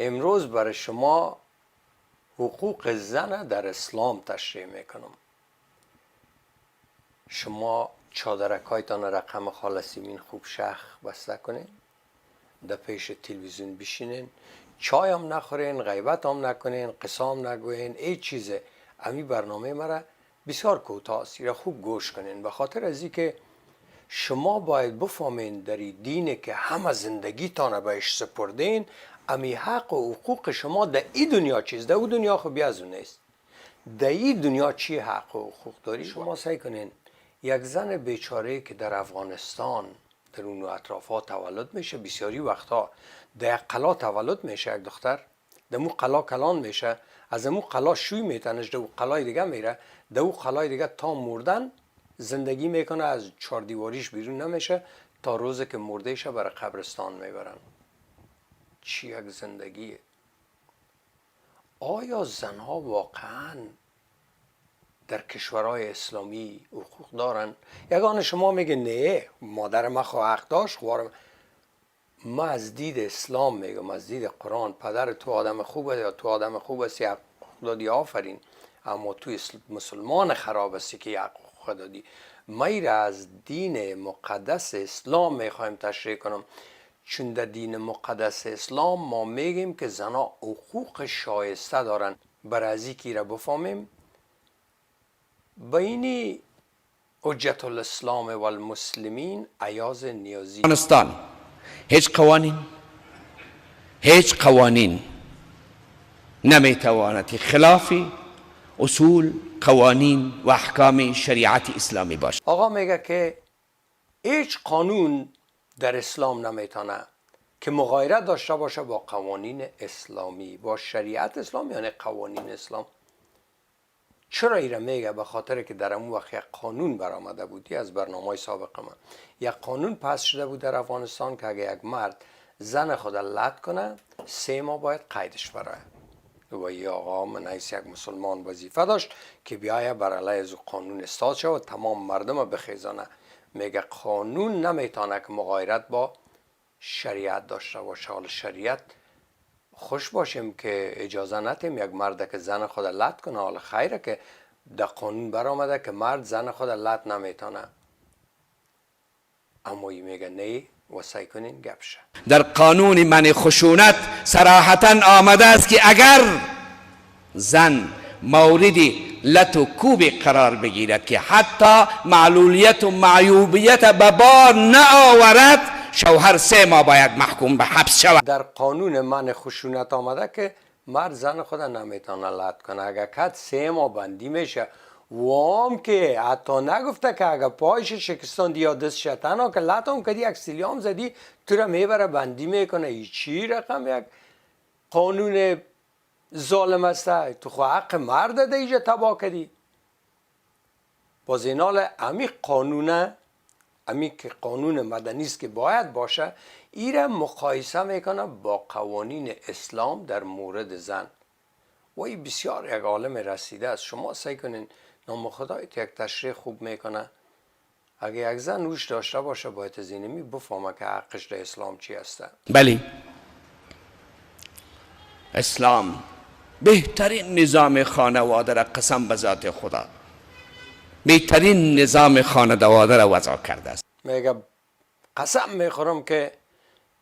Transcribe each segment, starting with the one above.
امروز برای شما حقوق زن در اسلام تشریح میکنم. شما چادرکایتان رقم خالصیمین خوب شخ بسته کنین، در پیش تلویزیون بشینین، چای هم نخورین، غیبت هم نکنین، قسام نگوین، ای چیزه. امی برنامه مرا بسیار کوتاه است، را خوب گوش کنین، به خاطر از اینکه شما باید بفهمین در این دینی که همه زندگیتان بهش سپردین، امی حق و حقوق شما در این دنیا چیست، در اون دنیا خب از اون نیست. در این دنیا چی حق و حقوق داری؟ شما سعی کنین یک زن بیچاره که در افغانستان در اون اطرافات تولد میشه، بسیاری وقتا در یک قلا تولد میشه، یک دختر در اون قلا کلان میشه، از اون قلا شوی میتنش در اون قلای دیگه میره، در اون قلای دیگه تا مردن زندگی میکنه، از چهار دیواریش بیرون نمیشه تا روزی که مردهش برای قبرستان میبرن. چی یک زندگیه؟ آیا زنها واقعا در کشورهای اسلامی حقوق دارن؟ یگان شما میگه نه، مادر ما خواه حق داشت، ما از دید اسلام میگم، از دید قرآن، پدر تو آدم خوبه یا تو آدم خوب هستی حق دادی، آفرین، اما تو مسلمان خراب هستی که حق دادی. ما را از دین مقدس اسلام میخوایم تشریح کنم، چون در دین مقدس اسلام ما میگیم که زنها حقوق شایسته دارن. برای از اینکه را بفهمیم، بینی حجت الاسلام و المسلمین ایاز نیازی افغانستان هیچ قوانین نمیتواند خلاف اصول، قوانین و احکام شریعت اسلامی باشد. آقا میگه که هیچ قانون در اسلام نمیتونه که مغایرت داشته باشه با قوانین اسلامی، با شریعت اسلام، یعنی قوانین اسلام. چرا ایره میگه؟ به خاطر که در اون وقت یک قانون برآمده بودی از برنامه‌های سابق من، یک قانون پس شده بود در افغانستان که اگه یک مرد زن خود لط کنه 3 ماه باید قیدش برای و یا آقا من حیث یک مسلمان وظیفه داشت که بیایه بر علیه از قانون استاد شد و تمام مردم بخیزانه. میگه قانون نمیتونه که مغایرت با شریعت داشته باشه. حال شریعت خوش باشیم که اجازه نتیم یک مرد که زن خود لط کنه، حال خیره که در قانون برآمده که مرد زن خود لط نمیتونه، اما این میگه نه و سعی کنین گپ شه. در قانون منع خشونت صراحتا آمده است که اگر زن موردی لط و کوب قرار بگیرد که حتی معلولیت و معیوبیت به بار نآورد، شوهر 3 ماه باید محکوم به حبس شود. در قانون منع خشونت آمده که مرد زن خود نمیتونه لط کنه، اگر کت 3 ماه بندی میشه. وام که حتی نگفته که اگر پایش شکستان یا دستش تنها که لط هم کدی یک سیلیام زدی تو را میبره بندی میکنه. ای چی رقم یک قانون ظالم است؟ تو خو حق مرد دیجا تباه کدی. باز اینال امی قانونه، امی که قانون مدنی است که باید باشه، ایره مقایسه میکنه با قوانین اسلام در مورد زن. و این بسیار یک عالم رسیده است. شما سعی کنین نام خدایت یک تشریح خوب میکنه. اگه یک زن روش داشته باشه باید از اینمی بفهمه که حقش در اسلام چی هسته. بلی، اسلام بهترین نظام خانواده را قسم به ذات خدا بهترین نظام خانواده را وضع کرده است. میگه قسم میخورم که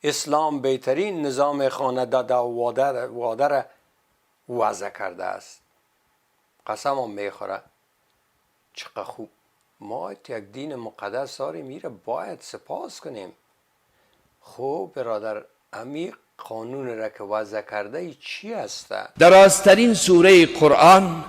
اسلام بهترین نظام خانواده را وضع کرده است. قسم هم میخوره. چقدر خوب. ما یک دین مقدس داریم، میره باید سپاس کنیم. خوب برادر، امی قانون را که وضع کرده ای چی هسته؟ درازترین سوره قرآن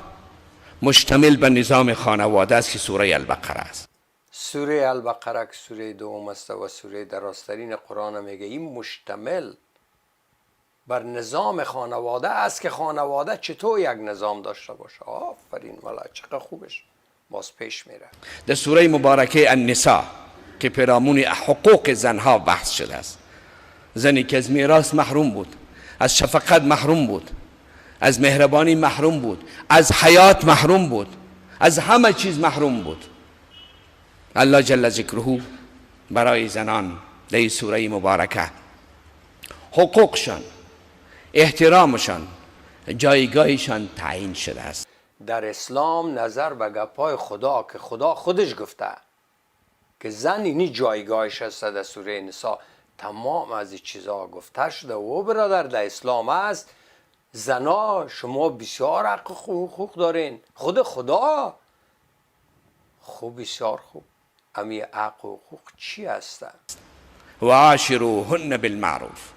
مشتمل به نظام خانواده است که سوره البقره است. سوره البقره که سوره دوم است و سوره درازترین قرآن میگه این مشتمل بر نظام خانواده است که خانواده چطور یک نظام داشته باشه. آفرین والا، چقدر خوبش. باز پیش میره. در سوره مبارکه النساء که پیرامون حقوق زنها بحث شده است، زنی که از میراث محروم بود، از شفقت محروم بود، از مهربانی محروم بود، از حیات محروم بود، از همه چیز محروم بود، الله جل ذکره برای زنان در این سوره مبارکه حقوقشان، احترامشان جایگاهشان تعیین شده است. در اسلام نظر به گپای خدا که خدا خودش گفته که زن اینی جایگاهش است، در سوره نساء تمام از این چیزها گفته شده. و برادر در اسلام است زنا شما بسیار حق و حقوق دارین. خود خدا خوب، بسیار خوب. امی حق و حقوق چی هستند؟ و عاشروهن بالمعروف،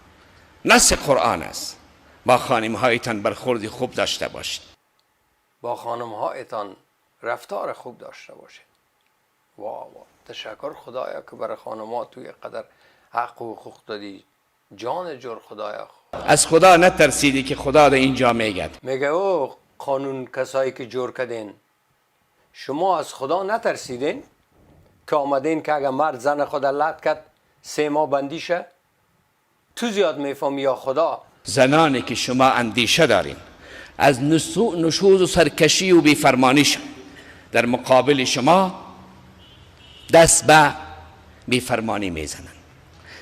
نص قرآن است. با خانم‌هایتان برخوردی خوب داشته باشید. با خانم‌هایتان رفتار خوب داشته باشید. واه تشکر خدایا که برای خانم‌ها توی قدر حق و حقوق دادی. جان جور خدایا. از خدا نترسیدی که خدا در اینجا میگه او قانون کسایی که جور کردین، شما از خدا نترسیدین که آمدین که اگر مرد زن خود لط کرد 3 ماه بندی شه؟ تو زیاد میفهمی یا خدا؟ زنانی که شما اندیشه دارین از نشوز و سرکشی و بیفرمانیش در مقابل شما دست به بیفرمانی میزنن،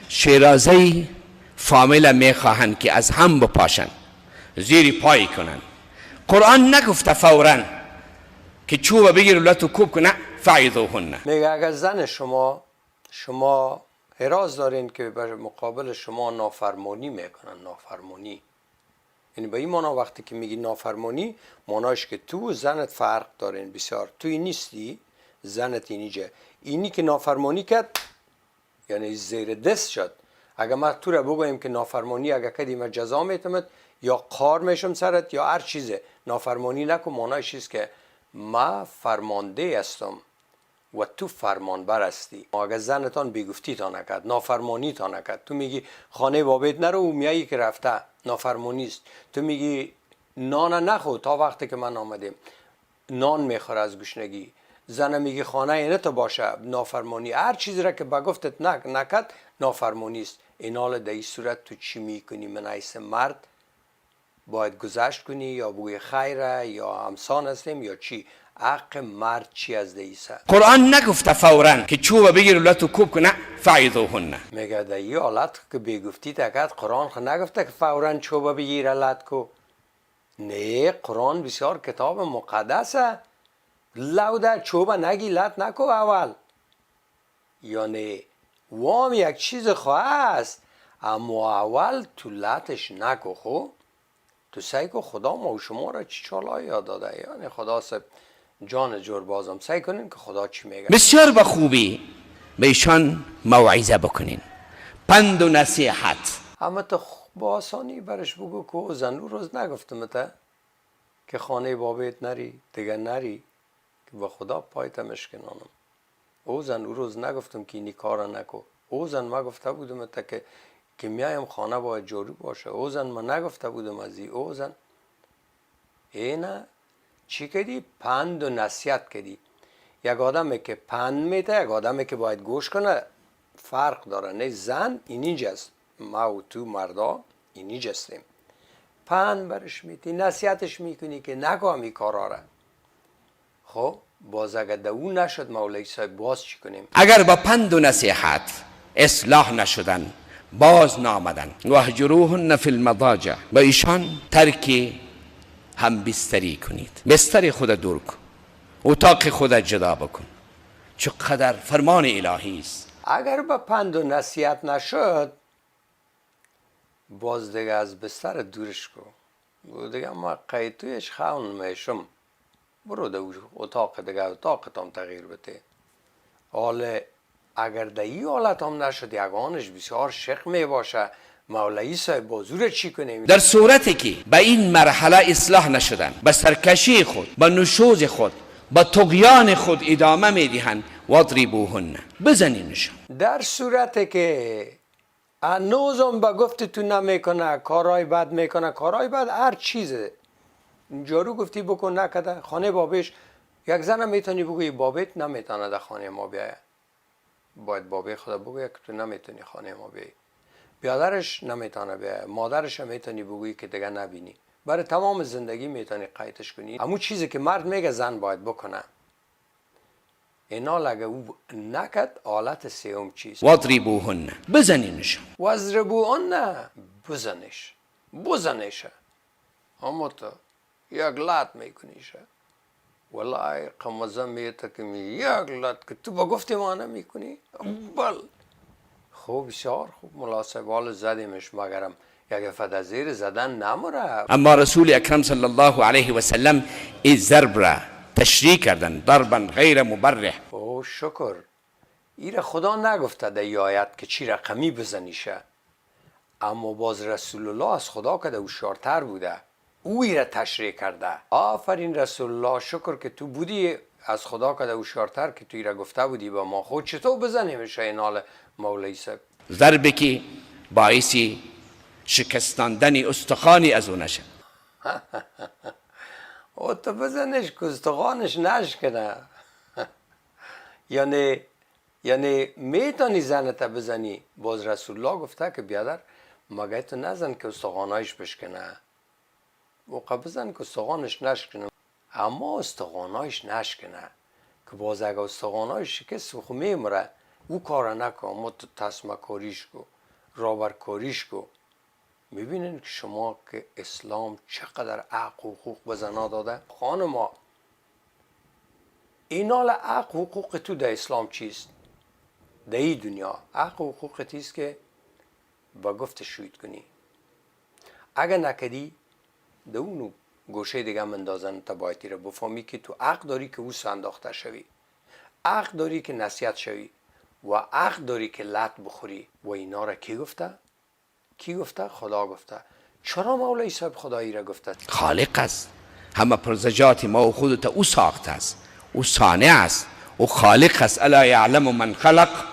شیرازه فامیل میخواهند که از هم بپاشن، زیر پای کنن. قرآن نگفته فوراً که چوب بگیر لطو کوب کنه فعیضوهن. میگه اگر زن شما حراز دارین که بر مقابل شما نافرمانی میکنن. نافرمانی یعنی به این معنا وقتی که میگی نافرمانی معناش که تو و زنت فرق دارین بسیار. توی نیستی، زنت اینی که نافرمانی کرد یعنی زیر دست شد. اگر ما تو را بگویم که نافرمانی اگر کدی ما جزا میتمد یا قار میشم سرت یا هر چیزه، نافرمانی نکن معناش است که ما فرمانده هستم و تو فرمانبر هستی. اگر زنتان بیگفتی تا نکرد، نافرمانی تا نکرد، تو میگی خانه بابت نرو و میایی که رفته، نافرمانی است. تو میگی نان نخو تا وقتی که من آمدیم، نان میخوره از گشنگی. زن میگی خانه اینه تو باشه، نافرمانی. هر چیزی را که با گفتت نکرد نافرمانی است. این حال در این صورت تو چی میکنی؟ من حیث مرد باید گذشت کنی یا بوی خیره یا همسان هستیم یا چی؟ حق مرد چی از دیسه؟ قرآن نگفته فوراً که چوب بگیر لطو کوب کنه فعیضوهن. میگه در این حالت که بگفتی تکت قرآن خود نگفته که فوراً چوب بگیر لط کو. نه، قرآن بسیار کتاب مقدسه. لوده چوب نگی لط نکو اول. یا نه وام یک چیز خواست اما اول تو لطش نکو. خو تو سعی کو خدا ما و شما را چی چالایی یاد داده. یعنی خدا سب جان جور بازم سعی کنین که خدا چی میگه. بسیار به خوبی به ایشان موعظه بکنین، پند و نصیحت. اما تو با آسانی برش بگو که او زن او روز نگفتم تا که خانه بابت نری دیگه نری که با خدا پایت مشکنانم. او زن او روز نگفتم که اینی کارا نکو. او زن ما گفته بودم تا که میایم خانه باید جارو باشه. او زن ما نگفته بودم از این. او زن اینه چی کردی؟ پند و نصیحت کردی. یک آدمی که پند میده یک آدمی که باید گوش کنه فرق داره. نه زن اینجاست، ما و تو مردا اینجاستیم. پند برش میدی، نصیحتش میکنی که نگو همی کارا را. خب باز اگر ده اون نشد مولوی صاحب باز چی کنیم؟ اگر با پند و نصیحت اصلاح نشدن، باز نامدن، واهجروهن فی المضاجع، با ایشان ترک هم بستری کنید. بستر خود دور کن، اتاق خود جدا بکن. چقدر فرمان الهی است. اگر با پند و نصیحت نشد باز دیگه از بستر دورش کن. دیگه ما قیتویش خون میشم، برو در اتاق دیگه اتاق تام تغییر بده. حالا اگر در این حالت هم نشد یگانش بسیار شق می باشه، مولوی صاحب بازور چی کنیم؟ در صورتی که به این مرحله اصلاح نشدن، به سرکشی خود، به نشوز خود، به طغیان خود ادامه میدهند، واضربوهن، بزنینشان. در صورتی که هنوزم به گفت تو نمیکنه، کارهای بد میکنه، کارهای بد هر چیزه، جارو گفتی بکن نکده، خانه بابش یک زن میتونی بگوی بابت نمیتونه در خانه ما بیایه، باید بابه خدا بگوی که تو نمیتونی خانه ما بیایی. بیادرش نمیتونه بیایه، مادرش میتونی بگویی که دیگه نبینی. برای تمام زندگی میتونی قیدش کنی. همون چیزی که مرد میگه زن باید بکنه. اینا لگه او نکد حالت سیوم چیز. واضربوهن، بزنینشان. واضربوهن، بزنش. بزنیشه، اما تو یک لط میکنیشه. والله قمزه میته که یک لط که تو با گفتی ما نمیکنی. بل خوب، بسیار خوب، ملا صاحب حال زدیمش، مگرم یک فد زیر زدن نموره. اما رسول اکرم صلی الله علیه و سلم این ضرب را تشریح کردن، ضربا غیر مبرح. او شکر، ایره خدا نگفته در این آیت که چی رقمی بزنیشه، اما باز رسول الله از خدا که هوشیارتر بوده، او ایره تشریح کرده. آفرین رسول الله، شکر که تو بودی از خدا که هوشیارتر که تو ایره گفته بودی به ما. خود چطور بزنیمش این حال مولوی صاحب؟ ضربی که باعثی شکستاندن استخوانی از او نشه. او تو بزنش که استخوانش نشکنه. یعنی میتونی زنت بزنی. باز رسول الله گفته که بیادر مگه تو نزن که استخوانایش بشکنه، موقع بزن که استخوانش نشکنه، اما استخوانایش نشکنه که باز اگه استخوانایش شکست خو میمره. او کار نکن، اما تو تسمه کاریش کو، رابر کاریش کو. میبینین که شما که اسلام چقدر حق و حقوق به زنا داده. خانما این حال حق و حقوق تو در اسلام چیست؟ در این دنیا حق و حقوق تیست که با گفت شوید کنی. اگر نکدی در اونو گوشه دیگه مندازن تا بایتی رو بفهمی که تو حق داری که او انداخته شوی، حق داری که نصیحت شوی و حق داری که لط بخوری. و اینا را کی گفته؟ کی گفته؟ خدا گفته. چرا مولای صاحب خدایی را گفته؟ خالق است، همه پرزجات ما و خودت او ساخته است، او صانع است، او خالق است. الا یعلم من خلق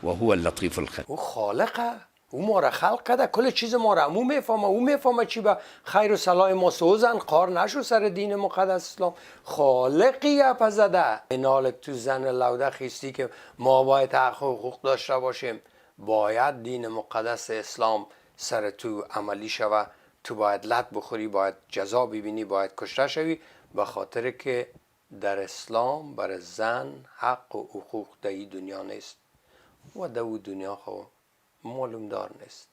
و هو اللطیف الخبیر. او خالقه، او ما را خلق کرده، کل چیز ما را او میفهمه. او میفهمه چی به خیر و صلاح ما سوزن. قار نشو سر دین مقدس اسلام. خالقی پزده. این حال تو زن لوده خیستی که ما باید حق و حقوق داشته باشیم، باید دین مقدس اسلام سر تو عملی شوه. تو باید لط بخوری، باید جزا ببینی، باید کشته شوی، به خاطر که در اسلام بر زن حق و حقوق در این دنیا نیست و در او دنیا خو معلوم دار نیست.